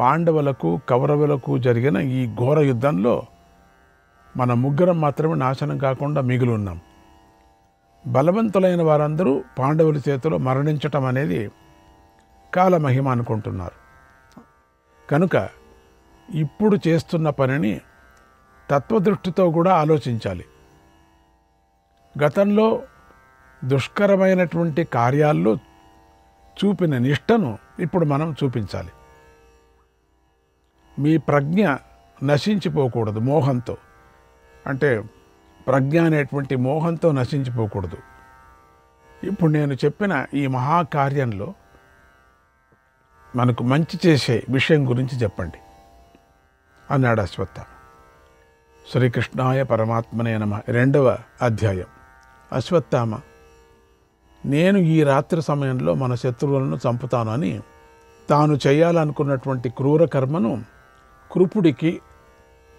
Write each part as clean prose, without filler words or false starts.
పాండవులకు కౌరవులకు జరిగిన ఈ ఘోర యుద్ధంలో మన ముగ్గురం మాత్రమే నాశనం కాకుండా మిగిలి ఉన్నాం. బలవంతులైన వారందరూ పాండవుల చేతిలో మరణించటం అనేది కాలమహిమ అనుకుంటున్నారు. కనుక ఇప్పుడు చేస్తున్న పనిని తత్వదృష్టితో కూడా ఆలోచించాలి. గతంలో దుష్కరమైనటువంటి కార్యాల్లో చూపిన నిష్టను ఇప్పుడు మనం చూపించాలి. మీ ప్రజ్ఞ నశించిపోకూడదు మోహంతో, అంటే ప్రజ్ఞ అనేటువంటి మోహంతో నశించిపోకూడదు. ఇప్పుడు నేను చెప్పిన ఈ మహాకార్యంలో మనకు మంచి చేసే విషయం గురించి చెప్పండి అన్నాడు అశ్వత్థామ. శ్రీకృష్ణాయ పరమాత్మనే నమః. 2వ అధ్యాయం. అశ్వత్థామ, నేను ఈ రాత్రి సమయంలో మన శత్రువులను చంపుతాను అని తాను చేయాలనుకున్నటువంటి క్రూర కర్మను కృపుడికి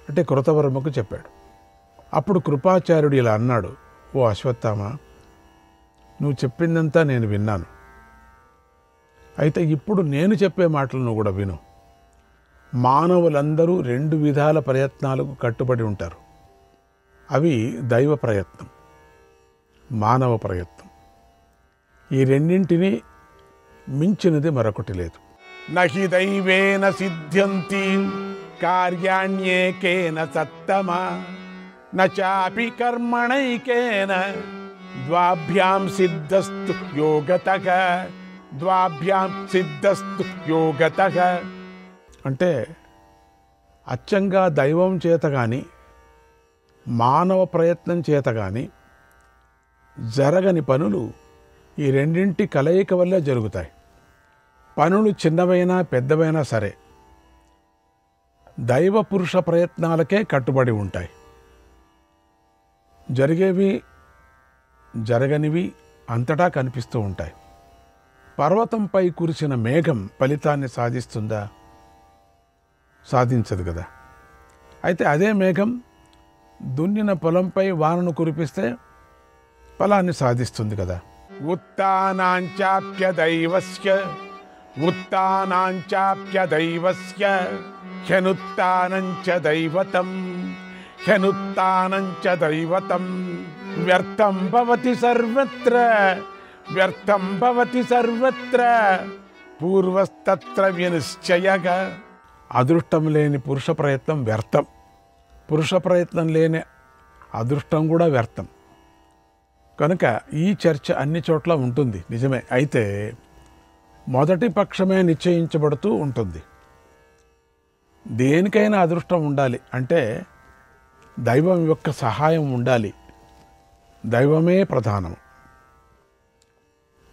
అంటే కృతవర్మకు చెప్పాడు. అప్పుడు కృపాచార్యుడు ఇలా అన్నాడు, ఓ అశ్వత్థామ, నువ్వు చెప్పిందంతా నేను విన్నాను. అయితే ఇప్పుడు నేను చెప్పే మాటలు నువ్వు కూడా విను. మానవులందరూ 2 విధాల ప్రయత్నాలకు కట్టుబడి ఉంటారు. అవి దైవ ప్రయత్నం, మానవ ప్రయత్నం. ఈ రెండింటినీ మించినది మరొకటి లేదు. నహి దైవేన సిద్ధ్యంతి కార్యాణ్యేకేన సత్తమ నాపి కర్మణైకేన ద్వాభ్యాం సిద్ధస్తు యోగతః ద్వాభ్యాం సిద్ధస్తు యోగతః. అంటే అచ్చంగా దైవం చేత కానీ మానవ ప్రయత్నం చేత కానీ జరగని పనులు ఈ రెండింటి కలయిక వల్లే జరుగుతాయి. పనులు చిన్నవైనా పెద్దవైనా సరే దైవ పురుష ప్రయత్నాలకే కట్టుబడి ఉంటాయి. జరిగేవి జరగనివి అంతటా కనిపిస్తూ ఉంటాయి. పర్వతంపై కురిసిన మేఘం ఫలితాన్ని సాధిస్తుందా? సాధించదు కదా. అయితే అదే మేఘం దున్నిన పొలంపై వానను కురిపిస్తే ఫలాన్ని సాధిస్తుంది కదా. ఉత్తానాంచాప్య దైవస్య ఉత్తానాంచాప్య దైవస్య హ్యనుత్తానంచ దైవతం హ్యనుత్తానంచ దైవతం వ్యర్థం భవతి సర్వత్ర వ్యర్థం భవతి సర్వత్ర పూర్వస్తత్ర వినిశ్చయః. అదృష్టం లేని పురుష ప్రయత్నం వ్యర్థం, పురుష ప్రయత్నం లేని అదృష్టం కూడా వ్యర్థం. కనుక ఈ చర్చ అన్ని చోట్ల ఉంటుంది, నిజమే. అయితే మొదటి పక్షమే నిశ్చయించబడుతూ ఉంటుంది. దేనికైనా అదృష్టం ఉండాలి అంటే దైవం యొక్క సహాయం ఉండాలి. దైవమే ప్రధానం.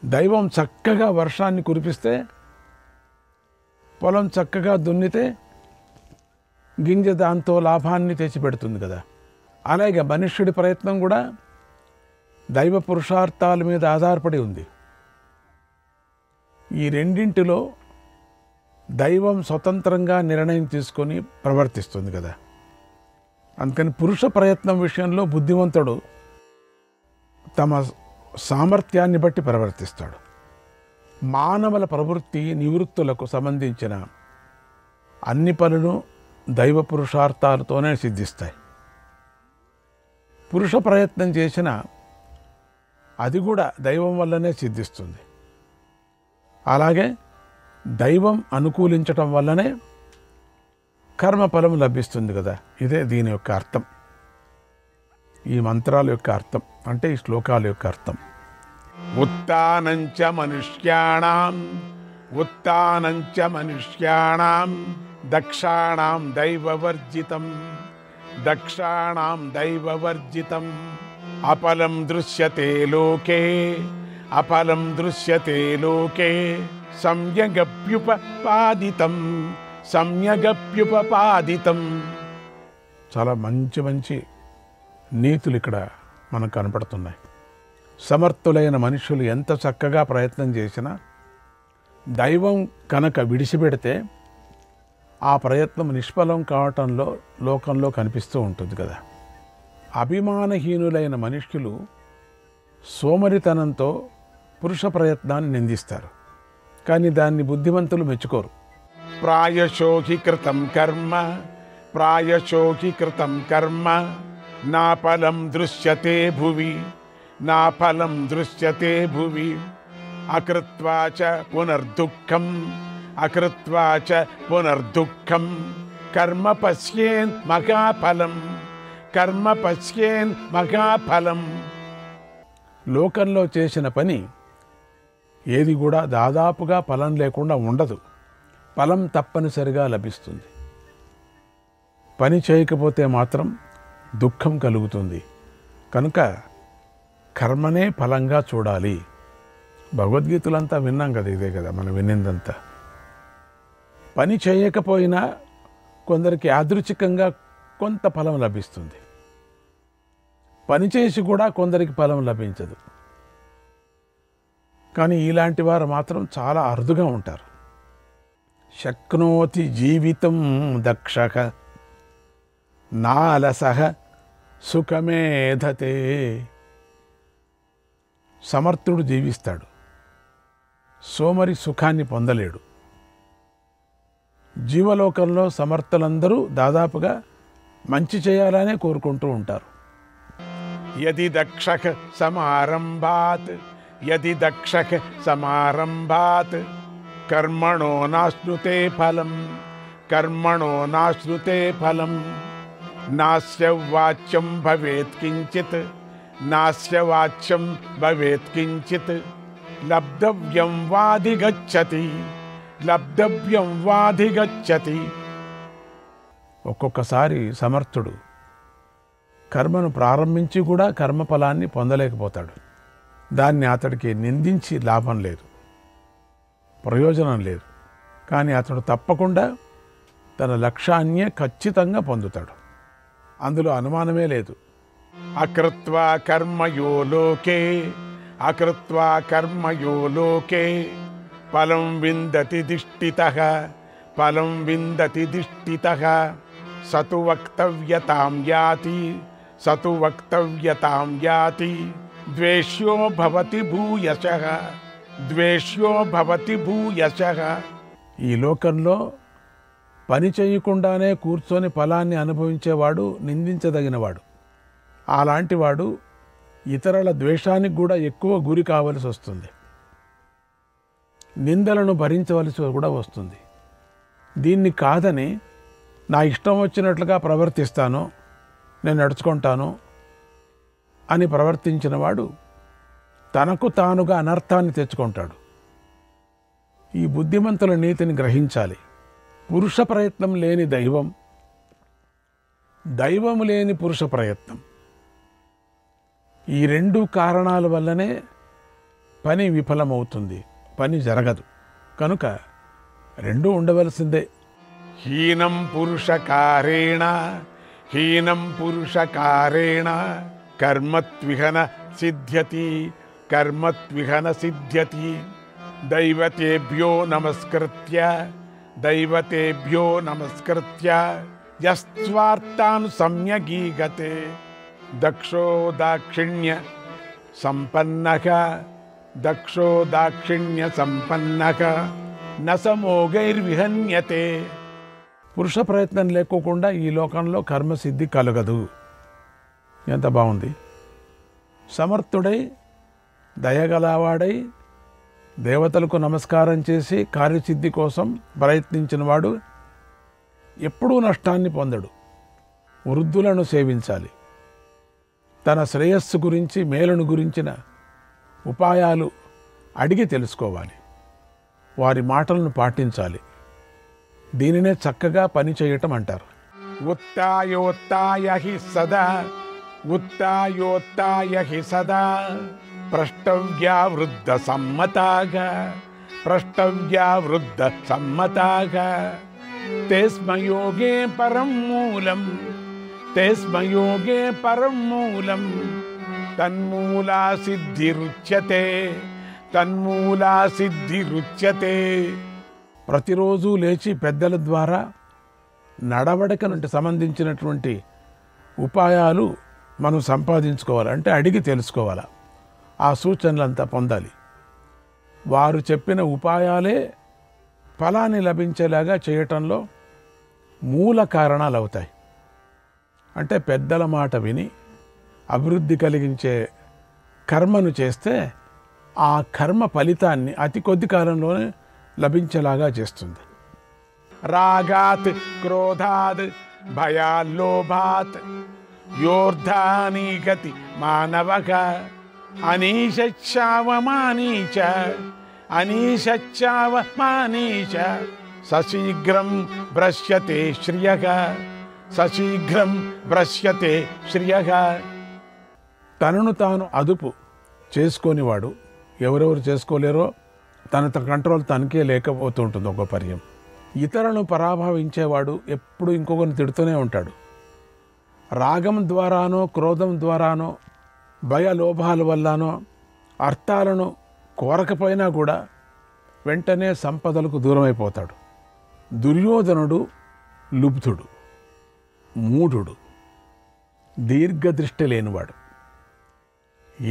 దైవం చక్కగా వర్షాన్ని కురిపిస్తే పొలం చక్కగా దున్నితే గింజ దాంతో లాభాన్ని తెచ్చిపెడుతుంది కదా. అలాగే మనుష్యుడి ప్రయత్నం కూడా దైవ పురుషార్థాల మీద ఆధారపడి ఉంది. ఈ రెండింటిలో దైవం స్వతంత్రంగా నిర్ణయం తీసుకొని ప్రవర్తిస్తుంది కదా. అందుకని పురుష ప్రయత్నం విషయంలో బుద్ధిమంతుడు తమ సామర్థ్యాన్ని బట్టి ప్రవర్తిస్తాడు. మానవుల ప్రవృత్తి నివృత్తులకు సంబంధించిన అన్ని పనులు దైవ పురుషార్థాలతోనే సిద్ధిస్తాయి. పురుష ప్రయత్నం చేసిన అది కూడా దైవం వల్లనే సిద్ధిస్తుంది. అలాగే దైవం అనుకూలించటం వల్లనే కర్మఫలం లభిస్తుంది కదా. ఇదే దీని యొక్క అర్థం, ఈ మంత్రాల యొక్క అర్థం, అంటే ఈ శ్లోకాల యొక్క అర్థం. ఉత్తానంచ మనుష్యాణాం ఉత్తానంచ మనుష్యాణాం దక్షాణాం దైవవర్జితం దక్షాణాం దైవవర్జితం అఫలం దృశ్యతే లోకే అఫలం దృశ్యతే లోకే సమ్యగప్యుపపాదితం సమ్యగప్యుపపాదితం. చాలా మంచి మంచి నీతులు ఇక్కడ మనకు కనపడుతున్నాయి. సమర్థులైన మనుషులు ఎంత చక్కగా ప్రయత్నం చేసినా దైవం కనుక విడిచిపెడితే ఆ ప్రయత్నం నిష్ఫలం కావటంలో లోకంలో కనిపిస్తూ ఉంటుంది కదా. అభిమానహీనులైన మనుష్యులు సోమరితనంతో పురుష ప్రయత్నాన్ని నిందిస్తారు, కానీ దాన్ని బుద్ధిమంతులు మెచ్చుకోరు. ప్రాయశో హి కృతం కర్మ ప్రాయశో హి కృతం కర్మ నా ఫలం దృశ్యతే భువి నా ఫలం దృశ్యతే భువి అకృత్వా చ పునర్దుఃఖం అకృత్వా చ పునర్దుఃఖం కర్మ పశ్యేన్ మహాఫలం కర్మ పశ్యేన్ మహాఫలం. లోకంలో చేసిన పని ఏది కూడా దాదాపుగా ఫలం లేకుండా ఉండదు. ఫలం తప్పనిసరిగా లభిస్తుంది. పని చేయకపోతే మాత్రం దుఃఖం కలుగుతుంది. కనుక కర్మనే ఫలంగా చూడాలి. భగవద్గీతలంతా విన్నాం కదా, ఇదే కదా మనం వినిందంతా. పని చేయకపోయినా కొందరికి యాదృచ్ఛికంగా కొంత ఫలం లభిస్తుంది. పనిచేసి కూడా కొందరికి ఫలం లభించదు. కానీ ఇలాంటి వారు మాత్రం చాలా అరుదుగా ఉంటారు. శక్నోతి జీవితం దక్షః నాలసః సుఖమేధతే. సమర్థుడు జీవిస్తాడు, సోమరి సుఖాన్ని పొందలేడు. జీవలోకంలో సమర్థులందరూ దాదాపుగా మంచి చేయాలనే కోరుకుంటూ ఉంటారు. యది దక్షః సమారంభాత్ యది దక్షః సమారంభాత్ కర్మణో నాశ్నుతే ఫలం కర్మణో నాశ్నుతే ఫలం నాస్య వాచ్యం భవేత్ కించిత్ నాస్య వాచ్యం భవేత్ కించిత్ లబ్ధవ్యం వాధిగచ్చతి లబ్ధవ్యం వాధిగచ్చతి. ఒక్కొక్కసారి సమర్థుడు కర్మను ప్రారంభించి కూడా కర్మఫలాన్ని పొందలేకపోతాడు. దాన్ని అతడికి నిందించి లాభం లేదు, ప్రయోజనం లేదు. కానీ అతడు తప్పకుండా తన లక్ష్యాన్నే ఖచ్చితంగా పొందుతాడు, అందులో అనుమానమే లేదు. అకృత్వా కర్మయో లోకే అకృత్వా కర్మయో లోకే ఫలం విందతి దిష్టితః ఫలం విందతి దిష్టితః సతు వక్తవ్యతాం యాతి సతు వక్తవ్యతాం యాతి ద్వేష్యో భవతి భూయశః ద్వేష్యో భవతి భూయశః. ఈ లోకంలో పని చేయకుండానే కూర్చొని ఫలాన్ని అనుభవించేవాడు నిందించదగినవాడు. అలాంటి వాడు ఇతరుల ద్వేషానికి కూడా ఎక్కువ గురి కావలసి వస్తుంది, నిందలను భరించవలసి కూడా వస్తుంది. దీన్ని కాదని నా ఇష్టం వచ్చినట్లుగా ప్రవర్తిస్తాను, నేను నడుచుకుంటాను అని ప్రవర్తించిన వాడు తనకు తానుగా అనర్థాన్ని తెచ్చుకుంటాడు. ఈ బుద్ధిమంతుల నీతిని గ్రహించాలి. పురుష ప్రయత్నం లేని దైవం, దైవము లేని పురుష ప్రయత్నం. ఈ రెండు కారణాల వల్లనే పని విఫలమవుతుంది, పని జరగదు. కనుక రెండూ ఉండవలసిందే. హీనం పురుషకారేణ హీనం పురుషకారేణ కర్మత్విహన సిద్ధ్యతి కర్మత్విహన సిద్ధ్యతి. దైవతేభ్యో నమస్కృత్య దైవతేభ్యో నమస్కృత్య యస్వార్థాన్ సమ్యగీగతే దక్షో దాక్షిణ్య సంపన్నః దక్షో దాక్షిణ్య సంపన్నః న సమోగైర్విహన్యతే. పురుష ప్రయత్నం లేకోకుండా ఈ లోకంలో కర్మసిద్ధి కలగదు. ఎంత బాగుంది! సమర్థుడై దయగలవాడై దేవతలకు నమస్కారం చేసి కార్యసిద్ధి కోసం ప్రయత్నించిన వాడు ఎప్పుడూ నష్టాన్ని పొందడు. వృద్ధులను సేవించాలి, తన శ్రేయస్సు గురించి మేలును గురించిన ఉపాయాలు అడిగి తెలుసుకోవాలి, వారి మాటలను పాటించాలి. దీనినే చక్కగా పని చేయటం అంటారు. ఉత్తాయోత్తాయ హి సదా ఉత్తాయోత్తాయ హి సదా ప్రష్టవ్యా వృద్ధ సమ్మతాగా ప్రష్టవ్యా వృద్ధ సమ్మతాగా తేస్మయోగే పరం మూలం తేస్మయోగే పరం మూలం తన్మూలా సిద్ధిరుచ్యతే తన్మూలా సిద్ధిరుచ్యతే. ప్రతిరోజు లేచి పెద్దల ద్వారా నడవడికకు సంబంధించినటువంటి ఉపాయాలు మనం సంపాదించుకోవాలి. అంటే అడిగి తెలుసుకోవాలి, ఆ సూచనలంతా పొందాలి. వారు చెప్పిన ఉపాయాలే ఫలాన్ని లభించేలాగా చేయటంలో మూల కారణాలు అవుతాయి. అంటే పెద్దల మాట విని అభివృద్ధి కలిగించే కర్మను చేస్తే ఆ కర్మ ఫలితాన్ని అతి కొద్ది కాలంలోనే లభించేలాగా చేస్తుంది. రాగాత్ క్రోధాత్ భయాల్లోభాత్ యోర్ధానీగతి మానవక అనీశావమానీచ అనీశావమానీచ సశీఘ్రం భ్రశ్యతే శ్రియః సశీఘ్రం భ్రశ్యతే శ్రియః. తనను తాను అదుపు చేసుకొనివాడు, ఎవరెవరు చేసుకోలేరో తన కంట్రోల్ తనకే లేకపోతుంటుంది ఒక పర్యం. ఇతరులను పరాభవించేవాడు ఎప్పుడు ఇంకొకరిని తిడుతూనే ఉంటాడు. రాగం ద్వారానో క్రోధం ద్వారానో భయలోభాల వల్లనో అర్థాలను కోరకపోయినా కూడా వెంటనే సంపదలకు దూరమైపోతాడు. దుర్యోధనుడు లుబ్ధుడు, మూఢుడు, దీర్ఘదృష్టి లేనివాడు.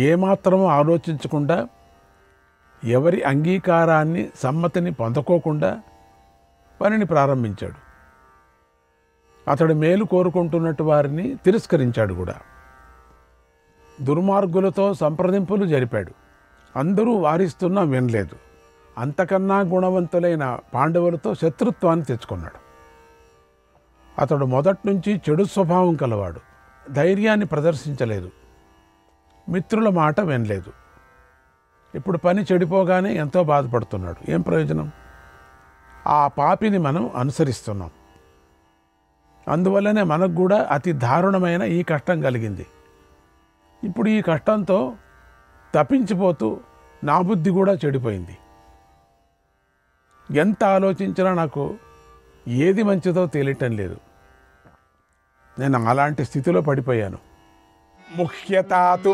ఏమాత్రమూ ఆలోచించకుండా, ఎవరి అంగీకారాన్ని సమ్మతిని పొందకోకుండా పనిని ప్రారంభించాడు. అతడు మేలు కోరుకుంటున్నట్టు వారిని తిరస్కరించాడు కూడా. దుర్మార్గులతో సంప్రదింపులు జరిపాడు. అందరూ వారిస్తున్నా వినలేదు. అంతకన్నా గుణవంతులైన పాండవులతో శత్రుత్వాన్ని తెచ్చుకున్నాడు. అతడు మొదటి నుంచి చెడు స్వభావం కలవాడు. ధైర్యాన్ని ప్రదర్శించలేదు, మిత్రుల మాట వినలేదు. ఇప్పుడు పని చెడిపోగానే ఎంతో బాధపడుతున్నాడు. ఏం ప్రయోజనం? ఆ పాపిని మనం అనుసరిస్తున్నాం. అందువల్లనే మనకు కూడా అతి దారుణమైన ఈ కష్టం కలిగింది. ఇప్పుడు ఈ కష్టంతో తప్పించిపోతూ నా బుద్ధి కూడా చెడిపోయింది. ఎంత ఆలోచించినా నాకు ఏది మంచిదో తెలియటం లేదు. నేను అలాంటి స్థితిలో పడిపోయాను. ముఖ్యతాతు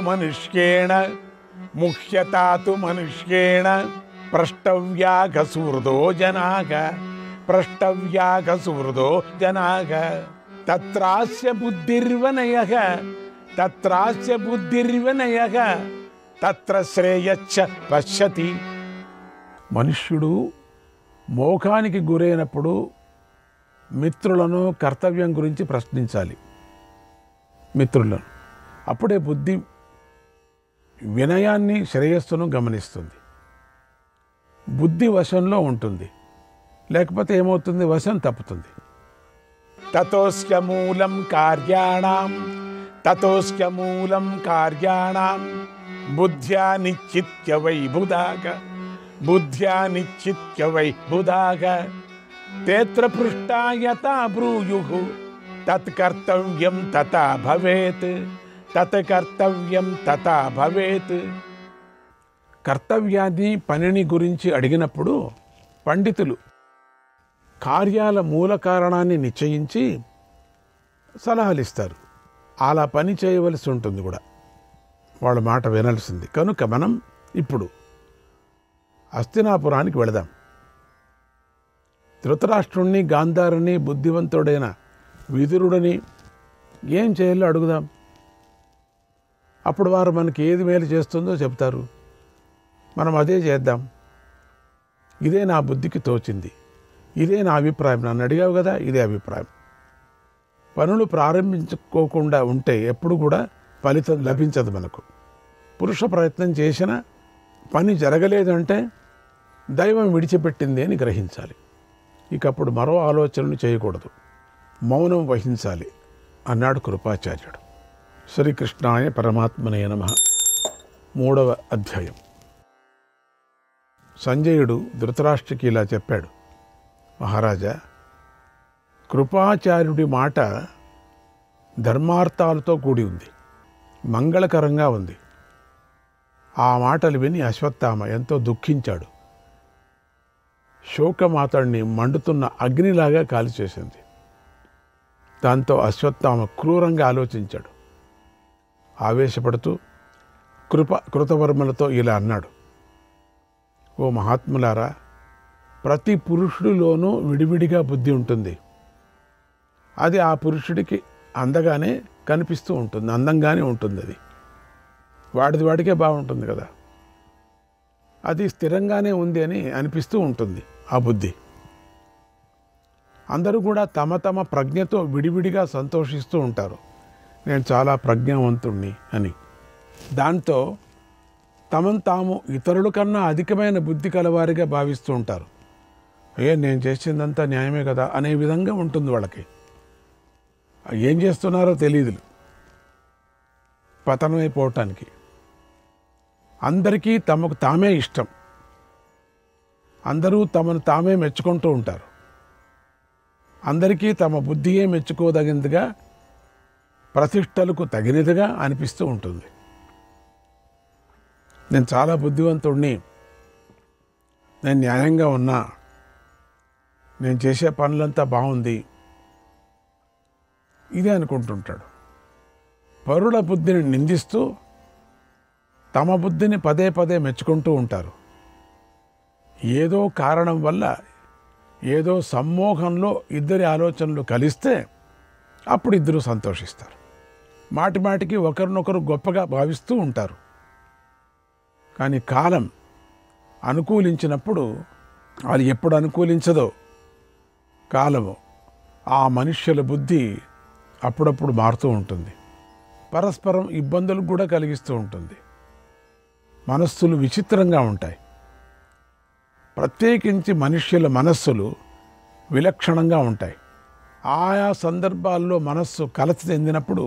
మనుష్యేణ ప్రష్టవ్యాఘసుహృదో జనాగ తత్రాస్య బుద్ధిర్వినయః తత్ర శ్రేయశ్చ పశ్యతి. మనుష్యుడు మోకానికి గురైనప్పుడు మిత్రులను కర్తవ్యం గురించి ప్రశ్నించాలి. మిత్రులను అప్పుడే బుద్ధి వినయాన్ని శ్రేయస్సును గమనిస్తుంది. బుద్ధి వశంలో ఉంటుంది, లేకపోతే ఏమవుతుంది? వశం తప్పుతుంది. తతోస్య మూలం కార్యాణం బుద్ధ్యా నిశ్చిత్య వై బుధాగ తేత్ర పృష్టా యథా బ్రూయుః తత్కర్తవ్యం తథా భవేత్. కర్తవ్యాన్ని పనిని గురించి అడిగినప్పుడు పండితులు కార్యాల మూల కారణాన్ని నిశ్చయించి సలహాలు ఇస్తారు. అలా పని చేయవలసి ఉంటుంది కూడా, వాళ్ళ మాట వినాల్సింది. కనుక మనం ఇప్పుడు హస్తినాపురానికి వెళదాం. ధృతరాష్ట్రుణ్ణి, గాంధారుని, బుద్ధివంతుడైన విదురుడిని ఏం చేయాలో అడుగుదాం. అప్పుడు వారు మనకి ఏది మేలు చేస్తుందో చెప్తారు. మనం అదే చేద్దాం. ఇదే నా బుద్ధికి తోచింది, ఇదే నా అభిప్రాయం. నన్ను అడిగావు కదా, ఇదే అభిప్రాయం. పనులు ప్రారంభించుకోకుండా ఉంటే ఎప్పుడు కూడా ఫలితం లభించదు మనకు. పురుష ప్రయత్నం చేసినా పని జరగలేదంటే దైవం విడిచిపెట్టింది అని గ్రహించాలి. ఇకప్పుడు మరో ఆలోచనలు చేయకూడదు, మౌనం వహించాలి అన్నాడు కృపాచార్యుడు. శ్రీకృష్ణాయ పరమాత్మనే నమః. 3వ అధ్యాయం. సంజయుడు ధృతరాష్ట్రుడికి ఇలా చెప్పాడు. మహారాజా, కృపాచార్యుడి మాట ధర్మార్థాలతో కూడి ఉంది, మంగళకరంగా ఉంది. ఆ మాటలు విని అశ్వత్థామ ఎంతో దుఃఖించాడు. శోకం అతడిని మండుతున్న అగ్నిలాగా కాల్చేసింది. దాంతో అశ్వత్థామ క్రూరంగా ఆలోచించాడు. ఆవేశపడుతూ కృతవర్మలతో ఇలా అన్నాడు. ఓ మహాత్ములారా, ప్రతి పురుషుడిలోనూ విడివిడిగా బుద్ధి ఉంటుంది. అది ఆ పురుషుడికి అందగానే కనిపిస్తూ ఉంటుంది, అందంగానే ఉంటుంది. అది వాడికే బాగుంటుంది కదా, అది స్థిరంగానే ఉంది అని అనిపిస్తూ ఉంటుంది ఆ బుద్ధి. అందరూ కూడా తమ తమ ప్రజ్ఞతో విడివిడిగా సంతోషిస్తూ ఉంటారు, నేను చాలా ప్రజ్ఞావంతుణ్ణి అని. దాంతో తమను తాము ఇతరుల కన్నా అధికమైన బుద్ధి కలవారిగా భావిస్తూ ఉంటారు. నేను చేసిందంతా న్యాయమే కదా అనే విధంగా ఉంటుంది వాళ్ళకి. ఏం చేస్తున్నారో తెలియదు, పతనమైపోవటానికి. అందరికీ తమకు తామే ఇష్టం, అందరూ తమను తామే మెచ్చుకుంటూ ఉంటారు. అందరికీ తమ బుద్ధియే మెచ్చుకోదగినదిగా, ప్రతిష్టలకు తగినదిగా అనిపిస్తూ ఉంటుంది. నేను చాలా బుద్ధివంతుడిని, నేను న్యాయంగా ఉన్నా, నేను చేసే పనులంతా బాగుంది, ఇదే అనుకుంటుంటాడు. పరుల బుద్ధిని నిందిస్తూ తమ బుద్ధిని పదే పదే మెచ్చుకుంటూ ఉంటారు. ఏదో కారణం వల్ల, ఏదో సమ్మోహంలో ఇద్దరి ఆలోచనలు కలిస్తే అప్పుడు ఇద్దరు సంతోషిస్తారు. మాటి మాటికి ఒకరినొకరు గొప్పగా భావిస్తూ ఉంటారు. కానీ కాలం అనుకూలించినప్పుడు, అది ఎప్పుడు అనుకూలించదో కాలము, ఆ మనుష్యుల బుద్ధి అప్పుడప్పుడు మారుతూ ఉంటుంది. పరస్పరం ఇబ్బందులు కూడా కలిగిస్తూ ఉంటుంది. మనస్సులు విచిత్రంగా ఉంటాయి. ప్రత్యేకించి మనుష్యుల మనస్సులు విలక్షణంగా ఉంటాయి. ఆయా సందర్భాల్లో మనస్సు కలత చెందినప్పుడు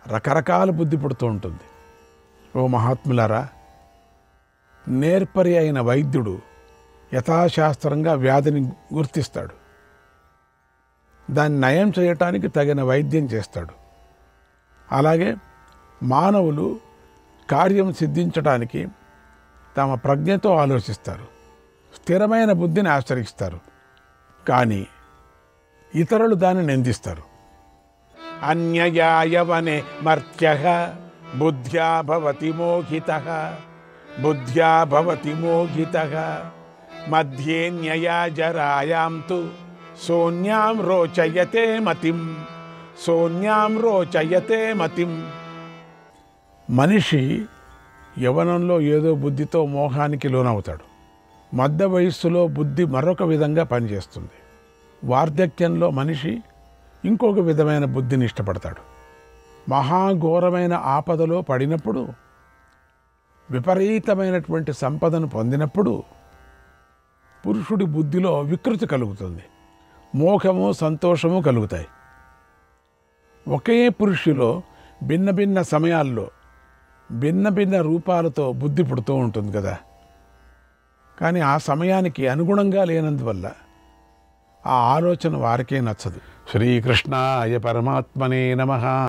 రకరకాల బుద్ధి పుడుతూ ఉంటుంది. ఓ మహాత్ములారా, నేర్పరి అయిన వైద్యుడు యథాశాస్త్రంగా వ్యాధిని గుర్తిస్తాడు, దాన్ని నయం చేయటానికి తగిన వైద్యం చేస్తాడు. అలాగే మానవులు కార్యం సిద్ధించడానికి తమ ప్రజ్ఞతో ఆలోచిస్తారు, స్థిరమైన బుద్ధిని ఆశ్రయిస్తారు. కానీ ఇతరులు దాన్ని నిందిస్తారు. అన్యయాయవనే మర్త్యః బుద్ధ్యా భవతి మోహితః, బుద్ధ్యా భవతి మోహితః, మధ్యే న్యయాజరాయాం తు శూన్యాం రోచయతే మతిం, శూన్యాం రోచయతే మతిం. మనిషి యవనంలో ఏదో బుద్ధితో మోహానికి లోనవుతాడు. మధ్య వయస్సులో బుద్ధి మరొక విధంగా పనిచేస్తుంది. వార్ధక్యంలో మనిషి ఇంకొక విధమైన బుద్ధిని ఇష్టపడతాడు. మహాఘోరమైన ఆపదలో పడినప్పుడు, విపరీతమైనటువంటి సంపదను పొందినప్పుడు పురుషుడి బుద్ధిలో వికృతి కలుగుతుంది, మోహము సంతోషము కలుగుతాయి. ఒకే పురుషులో భిన్న భిన్న సమయాల్లో భిన్న భిన్న రూపాలతో బుద్ధి పుడుతూ ఉంటుంది కదా. కానీ ఆ సమయానికి అనుగుణంగా లేనందువల్ల ఆ ఆలోచన వారికే నచ్చదు. శ్రీకృష్ణాయ పరమాత్మనే నమః.